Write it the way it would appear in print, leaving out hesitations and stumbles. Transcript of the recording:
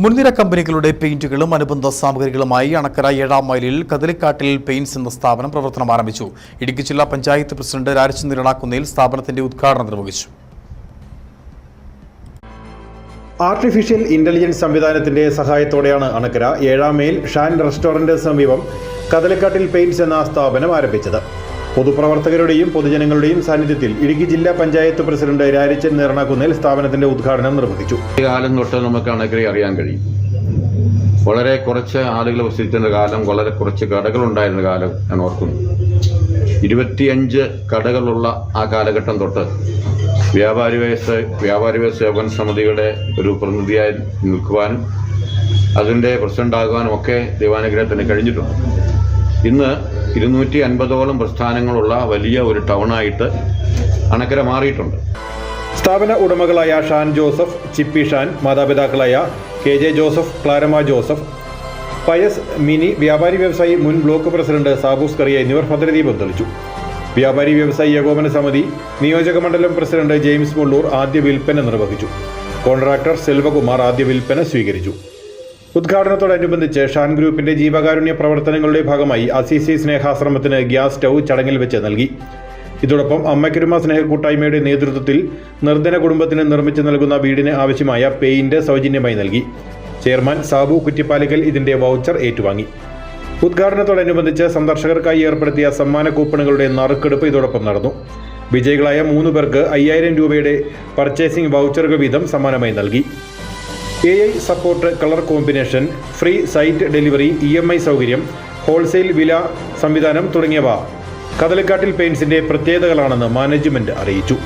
മുൻനിര കമ്പനികളുടെ പെയിന്റുകളും അനുബന്ധ സാമഗ്രികളുമായി അണക്കര 7-ാം മൈലിൽ കദളിക്കാട്ടിൽ പെയിന്റ്സ് എന്ന സ്ഥാപനം പ്രവർത്തനം ആരംഭിച്ചു. ഇടുക്കി ജില്ലാ പഞ്ചായത്ത് പ്രസിഡന്റ് രാജചന്ദ്രൻ ഇടനാക്കുന്നേൽ സ്ഥാപനത്തിന്റെ ഉദ്ഘാടനം നിർവഹിച്ചു. ആർട്ടിഫിഷ്യൽ ഇന്റലിജൻസ് സംവിധാനത്തിന്റെ സഹായത്തോടെയാണ് അണക്കര 7-ാം മൈൽ ഷാൻ റെസ്റ്റോറന്റ് സമീപം കദളിക്കാട്ടിൽ പെയിന്റ്സ് എന്ന സ്ഥാപനം ആരംഭിച്ചത്. പൊതുപ്രവർത്തകരുടെയും പൊതുജനങ്ങളുടെയും സാന്നിധ്യത്തിൽ ഇടുക്കി ജില്ലാ പഞ്ചായത്ത് പ്രസിഡന്റ് രാജചന്ദ്രൻ ഇടനാക്കുന്നേൽ സ്ഥാപനത്തിന്റെ ഉദ്ഘാടനം നിർവഹിച്ചു. കാലം തൊട്ട് നമുക്ക് അണക്കരയെ അറിയാൻ കഴിയും. വളരെ കുറച്ച് ആളുകൾ വസിച്ചിരുന്ന കാലം, വളരെ കുറച്ച് കടകളുണ്ടായിരുന്ന കാലം ഞാൻ ഓർക്കുന്നു. 25 കടകളുള്ള ആ കാലഘട്ടം തൊട്ട് വ്യാപാരി വ്യവസായ സേവന സമിതിയുടെ ഒരു പ്രതിനിധിയായി നിൽക്കുവാനും അതിൻ്റെ പ്രസിഡന്റാകുവാനും ഒക്കെ ദൈവാനുഗ്രഹത്തിന് കഴിഞ്ഞിട്ടുണ്ട്. ഇന്ന് 250ഓളം പ്രസ്ഥാനങ്ങളുള്ള വലിയ ഒരു ടൗണായിട്ട് അണക്കര മാറിയിട്ടുണ്ട്. സ്ഥാപന ഉടമകളായ ഷാൻ ജോസഫ്, ചിപ്പി ഷാൻ, മാതാപിതാക്കളായ KJ ജോസഫ്, ക്ലാരമ ജോസഫ്, പയസ് മിനി, വ്യാപാരി വ്യവസായി മുൻ ബ്ലോക്ക് പ്രസിഡന്റ് സാബൂസ് കറിയ എന്നിവർ ഭദ്രദീപം തെളിച്ചു. വ്യാപാരി വ്യവസായി ഏകോപന സമിതി നിയോജക മണ്ഡലം പ്രസിഡന്റ് ജെയിംസ് മുള്ളൂർ ആദ്യ വിൽപ്പന നിർവഹിച്ചു. കോൺട്രാക്ടർ സെൽവകുമാർ ആദ്യ വിൽപ്പന സ്വീകരിച്ചു. ഉദ്ഘാടനത്തോടനുബന്ധിച്ച് ഷാൻ ഗ്രൂപ്പിന്റെ ജീവകാരുണ്യ പ്രവർത്തനങ്ങളുടെ ഭാഗമായി അസീസി സ്നേഹാശ്രമത്തിന് ഗ്യാസ് സ്റ്റൗ ചടങ്ങിൽ വെച്ച് നൽകി. ഇതോടൊപ്പം അമ്മയ്ക്കൊരുമ സ്നേഹക്കൂട്ടായ്മയുടെ നേതൃത്വത്തിൽ നിർധന കുടുംബത്തിന് നിർമ്മിച്ചു നൽകുന്ന വീടിന് ആവശ്യമായ പെയിന്റ് സൗജന്യമായി നൽകി. ചെയർമാൻ സാബു കുറ്റിപ്പാലിക്കൽ ഇതിന്റെ വൗച്ചർ ഏറ്റുവാങ്ങി. ഉദ്ഘാടനത്തോടനുബന്ധിച്ച് സന്ദർശകർക്കായി ഏർപ്പെടുത്തിയ സമ്മാന കൂപ്പണുകളുടെ നറുക്കെടുപ്പ് ഇതോടൊപ്പം നടന്നു. വിജയികളായ 3 പേർക്ക് 5000 രൂപയുടെ പർച്ചേസിംഗ് വൗച്ചറുകൾ വീതം സമ്മാനമായി നൽകി. AI support, colour combination, free site delivery, EMI സൗകര്യം, ഹോൾസെയിൽ വില സംവിധാനം തുടങ്ങിയവ കദളിക്കാട്ടിൽ പെയിന്റ്സിന്റെ പ്രത്യേകതകളാണെന്ന് മാനേജ്മെന്റ് അറിയിച്ചു.